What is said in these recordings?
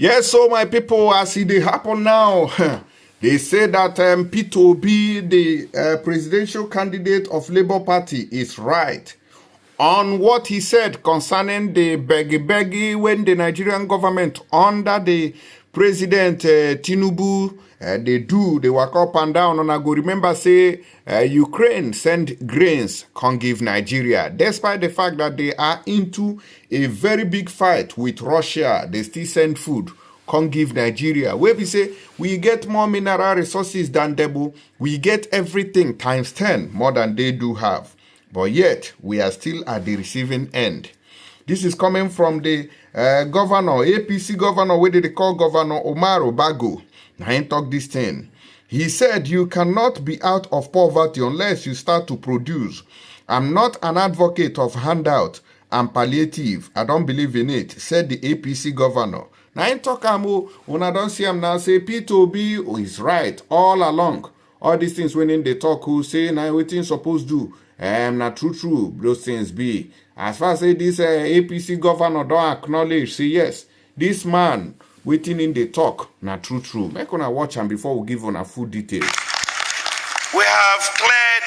Yes, so my people, as it happen now, they say that Peterobi, the presidential candidate of Labour Party, is right on what he said concerning the beggy when the Nigerian government under the President Tinubu, they work up and down. And I go remember say Ukraine send grains, can't give Nigeria. Despite the fact that they are into a very big fight with Russia, they still send food, can't give Nigeria. Where we say we get more mineral resources than Debu, we get everything times 10 more than they do have. But yet, we are still at the receiving end. This is coming from the governor, APC governor, what did they call Governor Omar Obago. Now, he talk this thing. He said, you cannot be out of poverty unless you start to produce. I'm not an advocate of handout and palliative. I don't believe in it, said the APC governor. Now, he talk, when I don't see him now, say, Peterobi is right all along. All these things when they talk, who say, now, what things supposed to do? Not true, those things be. As far as this APC governor don't acknowledge, say yes, this man waiting in the talk, not true. Make una watch him before we give on a full details. We have cleared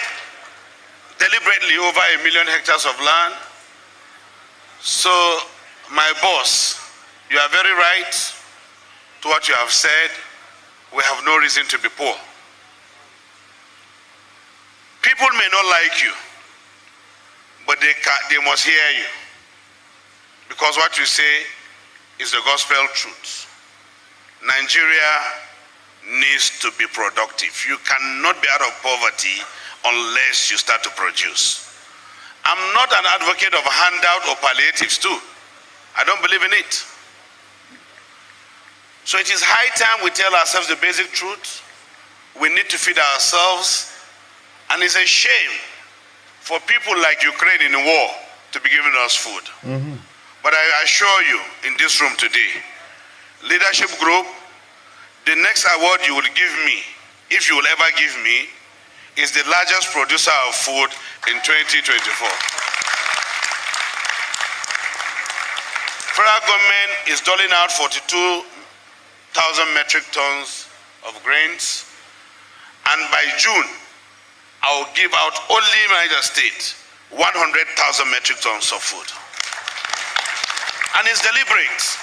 deliberately over 1 million hectares of land. So, my boss, you are very right to what you have said. We have no reason to be poor. People may not like you, but they must hear you. Because what you say is the gospel truth. Nigeria needs to be productive. You cannot be out of poverty unless you start to produce. I'm not an advocate of handout or palliatives too. I don't believe in it. So it is high time we tell ourselves the basic truth. We need to feed ourselves. And it's a shame for people like Ukraine in the war to be giving us food. But I assure you in this room today, leadership group, the next award you will give me, if you will ever give me, is the largest producer of food in 2024. Federal government is doling out 42,000 metric tons of grains, and by June, I will give out only in Niger State 100,000 metric tons of food. And it's deliberate.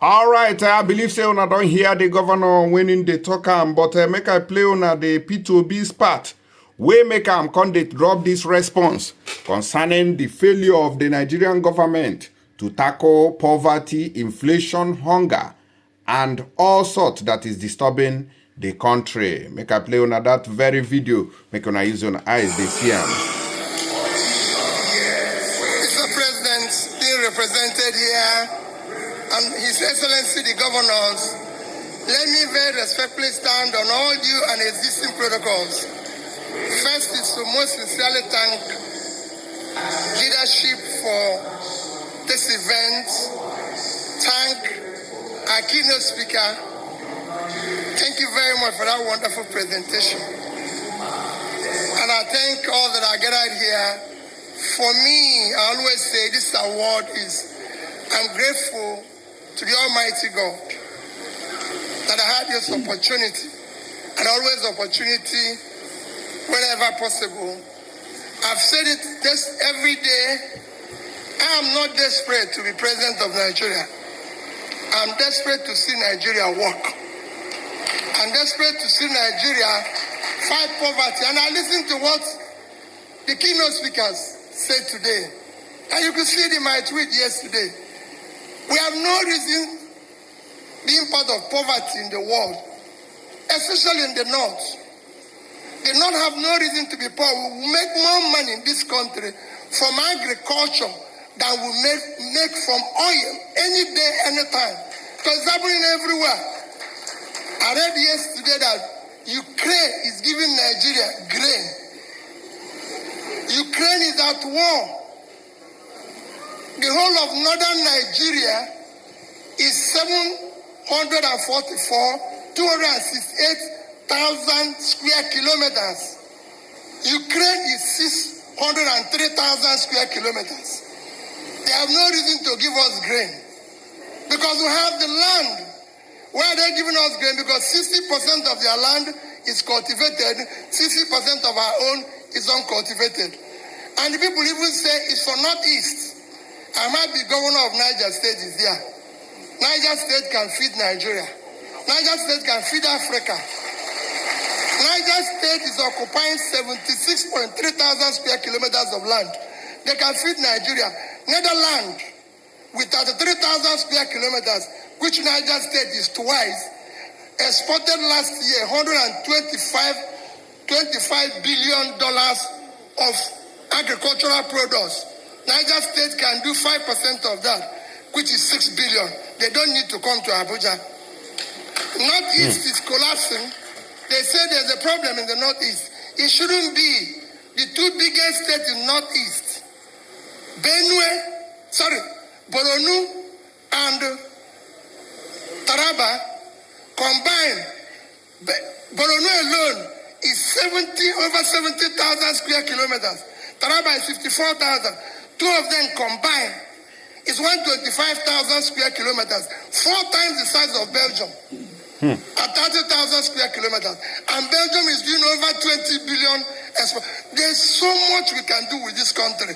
All right, I believe say una don't hear the governor winning the talk but make I play on the Peterobi's part. We make am come they drop this response concerning the failure of the Nigerian government to tackle poverty, inflation, hunger, and all sorts that is disturbing the country. Make I play on that very video. Make una use your eyes, they see him. Mr. President, being represented here, and His Excellency the Governors, let me very respectfully stand on all due and existing protocols. First is to most sincerely thank leadership for this event. Thank our keynote speaker. Thank you very much for that wonderful presentation. And I thank all that are gathered here. For me, I always say this award is, I'm grateful to the Almighty God that I had this opportunity, and always opportunity whenever possible. I've said it just every day. I am not desperate to be president of Nigeria. I'm desperate to see Nigeria work. I'm desperate to see Nigeria fight poverty. And I listened to what the keynote speakers said today. And you could see it in my tweet yesterday. We have no reason being part of poverty in the world, especially in the North. The North have no reason to be poor. We will make more money in this country from agriculture than we make from oil any day, anytime. Because it's happening everywhere. I read yesterday that Ukraine is giving Nigeria grain. Ukraine is at war. The whole of northern Nigeria is 268,000 square kilometers. Ukraine is 603,000 square kilometers. They have no reason to give us grain because we have the land. Why are they giving us grain? Because 60% of their land is cultivated, 60% of our own is uncultivated. And the people even say it's for Northeast. I might be governor of Niger State is there. Niger State can feed Nigeria. Niger State can feed Africa. Niger State is occupying 76.3 thousand square kilometers of land. They can feed Nigeria. Netherlands, with 33,000 square kilometers, which Niger State is twice, exported last year $125 billion of agricultural produce. Niger State can do 5% of that, which is 6 billion. They don't need to come to Abuja. Northeast is collapsing. They say there's a problem in the Northeast. It shouldn't be. The two biggest states in Northeast, Borno and Taraba combined, Borno alone is over 70,000 square kilometers. Taraba is 54,000. Two of them combined is 125,000 square kilometers, 4 times the size of Belgium, at 30,000 square kilometers. And Belgium is doing over 20 billion export. There's so much we can do with this country.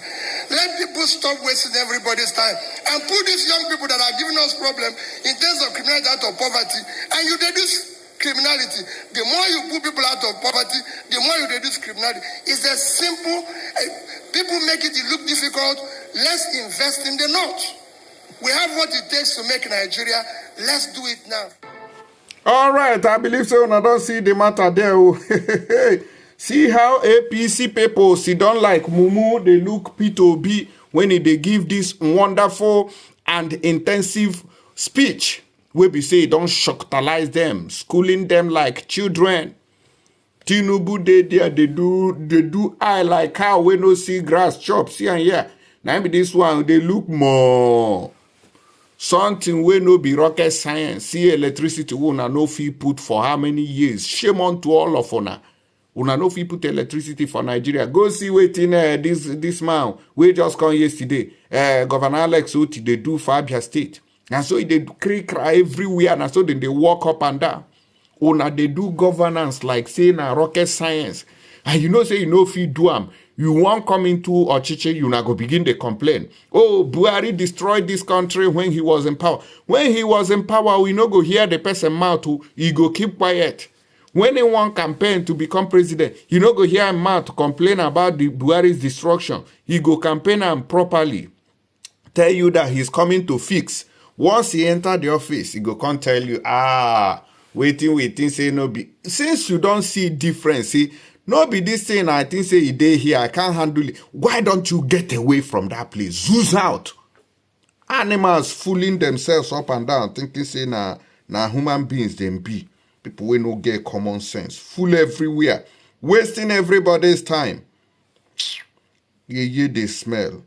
Let people stop wasting everybody's time and put these young people that are giving us problems in terms of criminality out of poverty, and you reduce criminality. The more you put people out of poverty, the more you reduce criminality. It's a simple. People make it look difficult. Let's invest in the North. We have what it takes to make Nigeria. Let's do it now. All right, I believe so. I don't see the matter there. See how APC people sit down like Mumu, they look Peterobi when they give this wonderful and intensive speech. We be say don't shocktalize them, schooling them like children. Tinubu they there, they do I like cow we no see grass chop. See and here. Now be this one, they look more something we no be rocket science. See electricity una no fee put for how many years? Shame on to all of una. Una no fit put electricity for Nigeria. Go see waiting this man. We just come yesterday. Governor Alex Oti they do for Abia State. And so they cry everywhere. And so then they walk up and down. Una they do governance like saying a rocket science. And you know say you know if you do them. You won't come into Ochiche, you not go begin to complain. Oh, Buhari destroyed this country when he was in power. When he was in power, we no go hear the person mouth. He go keep quiet. When they want campaign to become president, you no go hear him mouth to complain about the Buhari's destruction. He go campaign him properly. Tell you that he's coming to fix. Once he enter the office, he go come tell you, waiting, say no be. Since you don't see difference, see, no be this thing, I think say he dey here, I can't handle it. Why don't you get away from that place? Zoos out. Animals fooling themselves up and down, thinking say na human beings them be. People will not get common sense. Full everywhere. Wasting everybody's time. Yeah, they smell.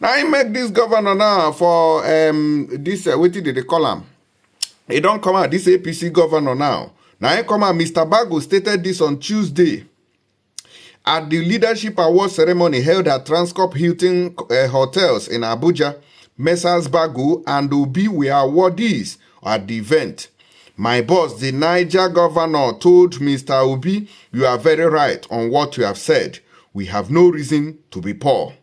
Now, I make this governor now for this, what did they call him? He don't come out, this APC governor now. Now, I come out, Mr. Bago stated this on Tuesday at the Leadership Award ceremony held at Transcorp Hilton Hotels in Abuja. Messrs. Bago and Obi were awardees at the event. My boss, the Niger governor, told Mr. Obi, you are very right on what you have said. We have no reason to be poor.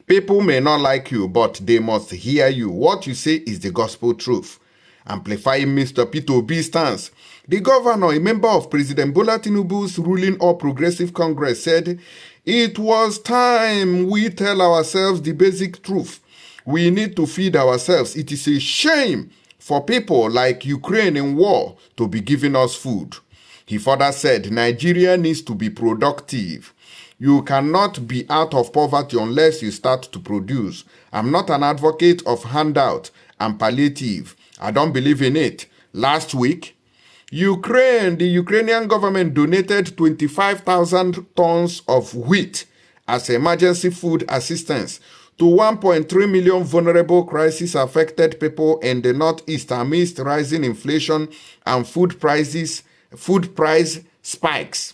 People may not like you, but they must hear you. What you say is the gospel truth. Amplifying Mr. Peterobi's stance, the governor, a member of President Bola Tinubu's ruling All Progressive Congress, said, it was time we tell ourselves the basic truth. We need to feed ourselves. It is a shame for people like Ukraine in war to be giving us food. He further said, Nigeria needs to be productive. You cannot be out of poverty unless you start to produce. I'm not an advocate of handout and palliative. I don't believe in it. Last week, the Ukrainian government donated 25,000 tons of wheat as emergency food assistance to 1.3 million vulnerable crisis-affected people in the Northeast amidst rising inflation and food price spikes.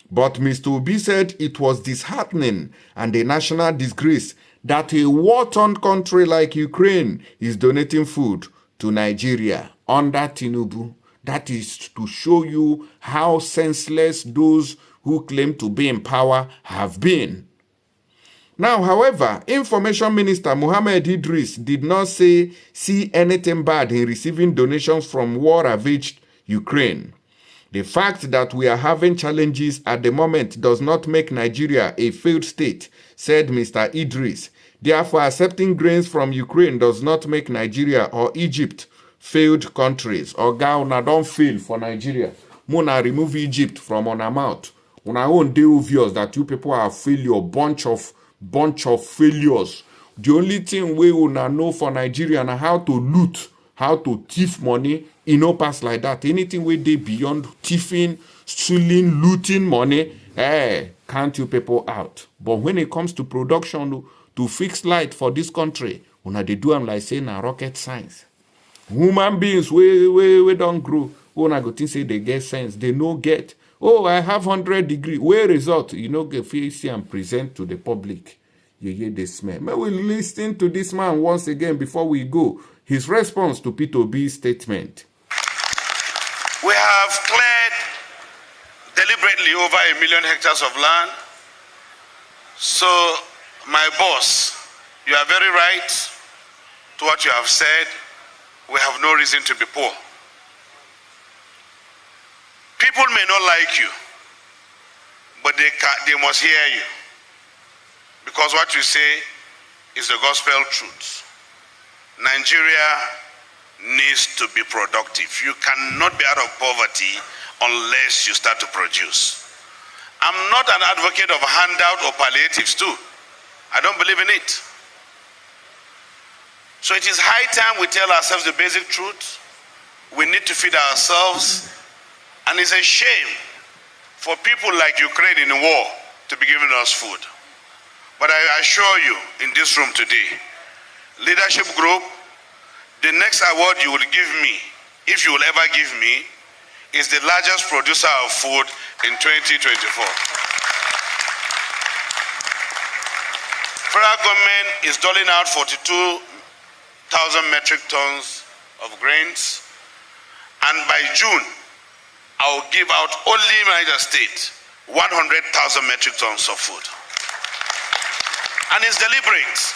But Mr. Obi said it was disheartening and a national disgrace that a war-torn country like Ukraine is donating food to Nigeria under Tinubu. That is to show you how senseless those who claim to be in power have been. Now, however, Information Minister Mohammed Idris did not see anything bad in receiving donations from war-ravaged Ukraine. The fact that we are having challenges at the moment does not make Nigeria a failed state, said Mr. Idris. Therefore, accepting grains from Ukraine does not make Nigeria or Egypt failed countries. Oga, don't fail for Nigeria. Muna remove Egypt from on our mouth. Una own dey obvious that you people are failure, bunch of failures. The only thing we una know for Nigeria na how to loot, how to thief money. E no pass like that. Anything we dey beyond thieving, stealing, looting money, count you people out. But when it comes to production, to fix light for this country, una dey do am like say na rocket science. Human beings we don't grow. Una go think say they get sense. They no get. Oh, I have 100 degree. Where result? You know, get face and present to the public. You hear the smell. May we listen to this man once again before we go. His response to Peterobi's statement. We have cleared deliberately over 1 million hectares of land. So, my boss, you are very right to what you have said. We have no reason to be poor. People may not like you, but they must hear you. Because what you say is the gospel truth. Nigeria needs to be productive. You cannot be out of poverty unless you start to produce. I'm not an advocate of handout or palliatives too. I don't believe in it. So it is high time we tell ourselves the basic truth. We need to feed ourselves. And it's a shame for people like Ukraine in the war to be giving us food. But I assure you in this room today, leadership group, the next award you will give me, if you will ever give me, is the largest producer of food in 2024. Federal government is doling out 42,000 metric tons of grains, and by June, I will give out only Niger State 100,000 metric tons of food. And it's deliberate.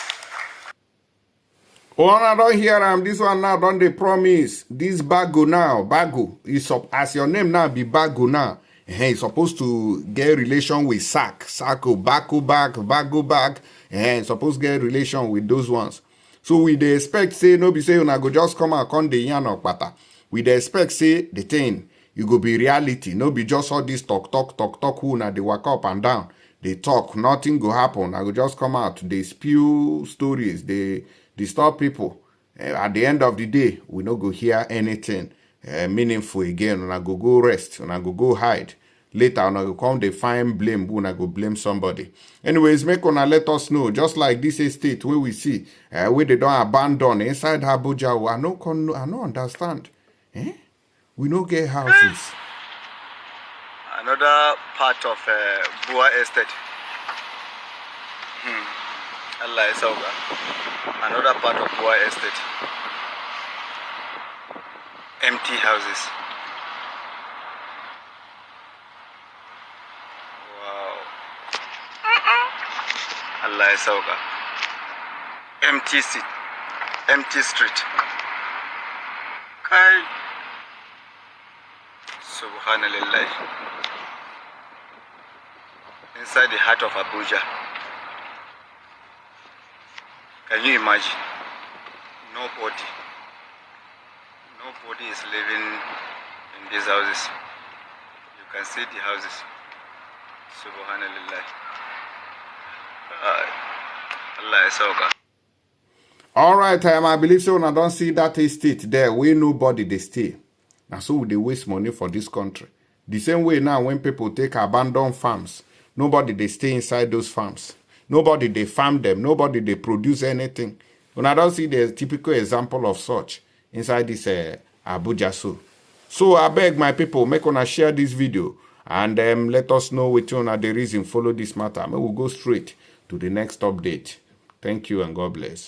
Oh, I don't hear this one now, don't they promise? This Bago now, Bago, is as your name now be Bago now. He's supposed to get relation with Sako, Bako back, Bago back. He's supposed to get relation with those ones. So we dey expect say, no be say, una go just come and come the yan or pata. We dey expect say, the thing, you go be reality. No be just all this talk, who na they walk up and down. They talk, nothing go happen. I go just come out. They spew stories. They disturb people. At the end of the day, we no go hear anything meaningful again. Una go rest. Una go hide. Later, una go come, they find blame. Una go blame somebody. Anyways, make una let us know. Just like this estate where we see, where they don't abandon inside Abuja. I no understand. We no get houses. Another part of Bua Estate. Allah is over. Another part of Bua Estate. Empty houses. Wow. Allah is over. Empty street. Kai. Subhanallah. Inside the heart of Abuja. Can you imagine? Nobody is living in these houses. You can see the houses. Subhanallah. Allah is okay. All right, I believe so. I don't see that estate there where nobody they stay. And so they waste money for this country. The same way now when people take abandoned farms, nobody they stay inside those farms. Nobody they farm them. Nobody they produce anything. When I don't see the typical example of such inside this Abuja. So I beg my people, make una share this video and let us know which one are the reason follow this matter. Maybe we'll go straight to the next update. Thank you and God bless.